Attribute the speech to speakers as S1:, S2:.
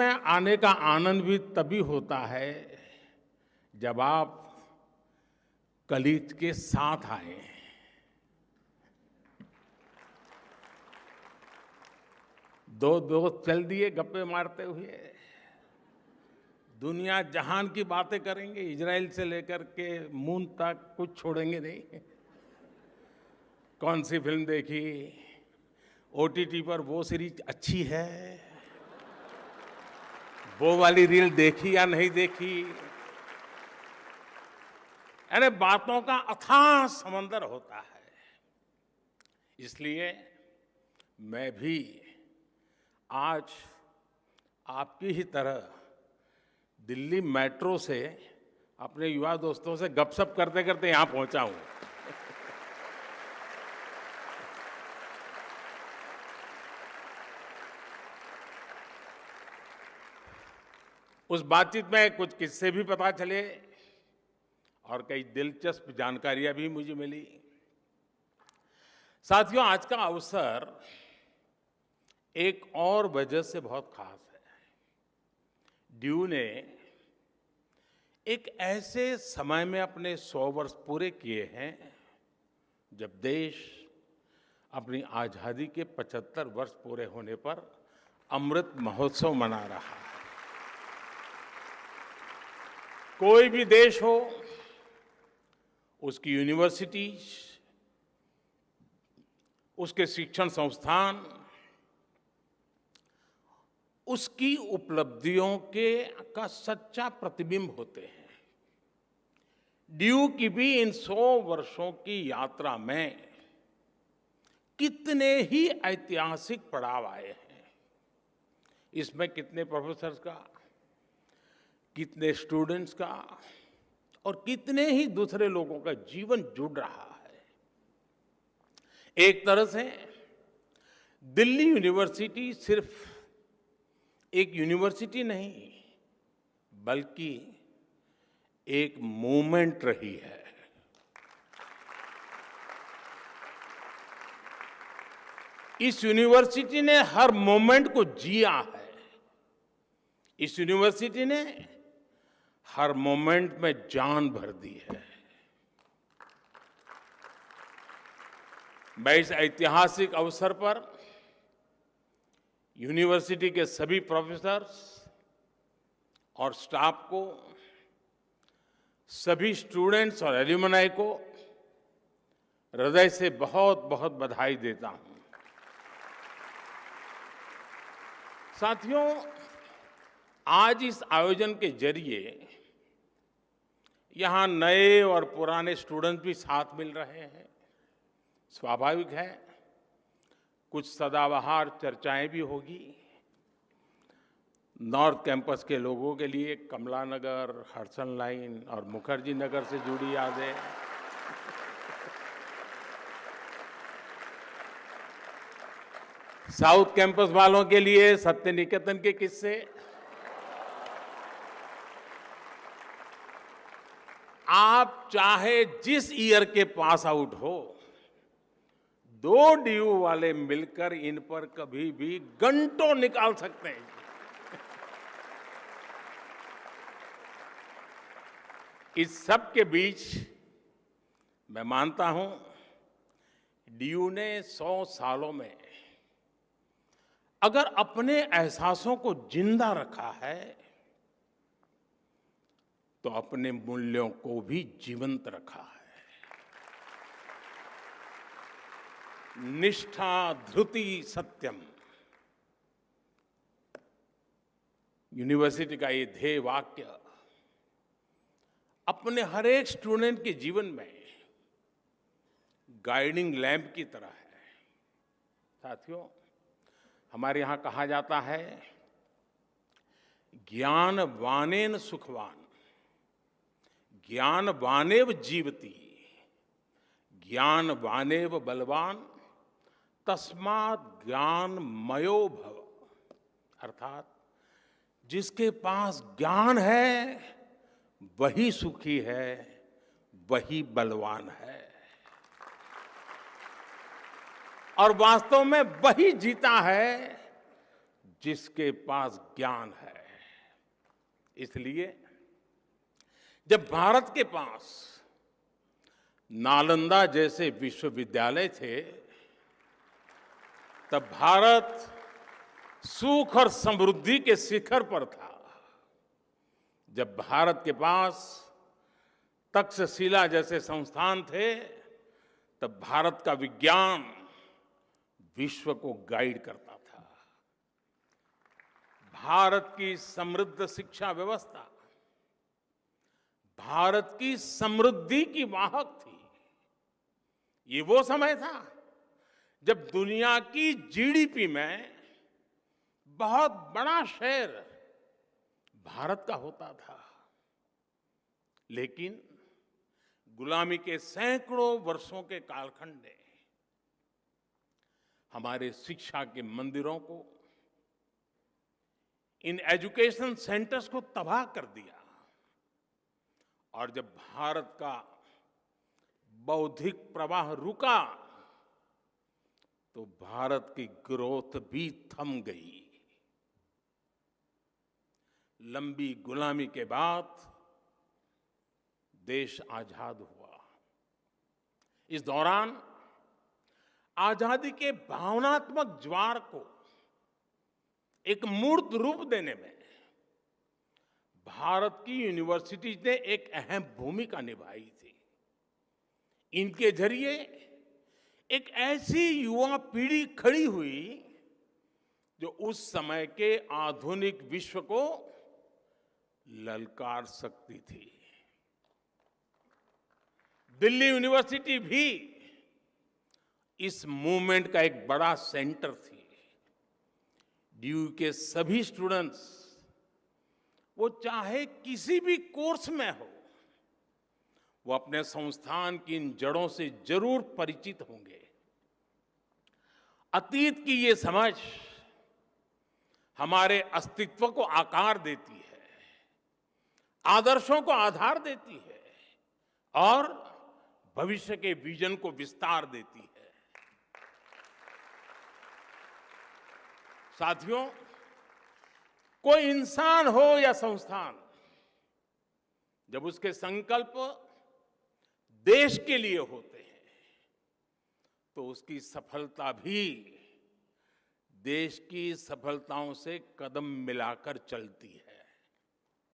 S1: में आने का आनंद भी तभी होता है जब आप कलीग के साथ आए। दो दोस्त चल दिए गप्पे मारते हुए, दुनिया जहान की बातें करेंगे, इजराइल से लेकर के मून तक कुछ छोड़ेंगे नहीं। कौन सी फिल्म देखी, ओटीटी पर वो सीरीज अच्छी है, वो वाली रील देखी या नहीं देखी, यानी बातों का अथाह समंदर होता है। इसलिए मैं भी आज आपकी ही तरह दिल्ली मेट्रो से अपने युवा दोस्तों से गपशप करते करते यहां पहुंचा हूं। उस बातचीत में कुछ किस्से भी पता चले और कई दिलचस्प जानकारियां भी मुझे मिली। साथियों, आज का अवसर एक और वजह से बहुत खास है। ड्यू ने एक ऐसे समय में अपने 100 वर्ष पूरे किए हैं जब देश अपनी आजादी के 75 वर्ष पूरे होने पर अमृत महोत्सव मना रहा है। कोई भी देश हो, उसकी यूनिवर्सिटीज, उसके शिक्षण संस्थान, उसकी उपलब्धियों का सच्चा प्रतिबिंब होते हैं। ड्यू की भी इन 100 वर्षों की यात्रा में कितने ही ऐतिहासिक पड़ाव आए हैं। इसमें कितने प्रोफेसर्स का, कितने स्टूडेंट्स का और कितने ही दूसरे लोगों का जीवन जुड़ रहा है। एक तरह से दिल्ली यूनिवर्सिटी सिर्फ एक यूनिवर्सिटी नहीं, बल्कि एक मूवमेंट रही है। इस यूनिवर्सिटी ने हर मोमेंट को जिया है। इस यूनिवर्सिटी ने हर मोमेंट में जान भर दी है। मैं इस ऐतिहासिक अवसर पर यूनिवर्सिटी के सभी प्रोफेसर्स और स्टाफ को, सभी स्टूडेंट्स और एल्यूमनाई को हृदय से बहुत बहुत बधाई देता हूं। साथियों, आज इस आयोजन के जरिए यहां नए और पुराने स्टूडेंट्स भी साथ मिल रहे हैं। स्वाभाविक है, कुछ सदाबहार चर्चाएं भी होगी। नॉर्थ कैंपस के लोगों के लिए कमला नगर, हडसन लाइन और मुखर्जी नगर से जुड़ी यादें, साउथ कैंपस वालों के लिए सत्य निकेतन के किस्से, आप चाहे जिस ईयर के पास आउट हो, 2 ड्यू वाले मिलकर इन पर कभी भी घंटों निकाल सकते हैं। इस सब के बीच मैं मानता हूं, ड्यू ने 100 सालों में अगर अपने एहसासों को जिंदा रखा है, तो अपने मूल्यों को भी जीवंत रखा है। निष्ठा धृति सत्यम, यूनिवर्सिटी का ये ध्येय वाक्य अपने हर एक स्टूडेंट के जीवन में गाइडिंग लैंप की तरह है। साथियों, हमारे यहां कहा जाता है, ज्ञान वानेन सुखवान, ज्ञान वानेव जीवति, ज्ञान वानेव बलवान, तस्मात् ज्ञान मयो भव। अर्थात जिसके पास ज्ञान है वही सुखी है, वही बलवान है, और वास्तव में वही जीता है जिसके पास ज्ञान है। इसलिए जब भारत के पास नालंदा जैसे विश्वविद्यालय थे, तब भारत सुख और समृद्धि के शिखर पर था। जब भारत के पास तक्षशिला जैसे संस्थान थे, तब भारत का विज्ञान विश्व को गाइड करता था। भारत की समृद्ध शिक्षा व्यवस्था भारत की समृद्धि की वाहक थी। ये वो समय था जब दुनिया की जीडीपी में बहुत बड़ा शेयर भारत का होता था। लेकिन गुलामी के सैकड़ों वर्षों के कालखंड ने हमारे शिक्षा के मंदिरों को, इन एजुकेशन सेंटर्स को तबाह कर दिया। और जब भारत का बौद्धिक प्रवाह रुका, तो भारत की ग्रोथ भी थम गई। लंबी गुलामी के बाद देश आजाद हुआ। इस दौरान आजादी के भावनात्मक ज्वार को एक मूर्त रूप देने में भारत की यूनिवर्सिटीज ने एक अहम भूमिका निभाई थी। इनके जरिए एक ऐसी युवा पीढ़ी खड़ी हुई जो उस समय के आधुनिक विश्व को ललकार सकती थी। दिल्ली यूनिवर्सिटी भी इस मूवमेंट का एक बड़ा सेंटर थी। ड्यू के सभी स्टूडेंट्स, वो चाहे किसी भी कोर्स में हो, वो अपने संस्थान की इन जड़ों से जरूर परिचित होंगे। अतीत की ये समझ हमारे अस्तित्व को आकार देती है, आदर्शों को आधार देती है और भविष्य के विजन को विस्तार देती है। साथियों, कोई इंसान हो या संस्थान, जब उसके संकल्प देश के लिए होते हैं, तो उसकी सफलता भी देश की सफलताओं से कदम मिलाकर चलती है।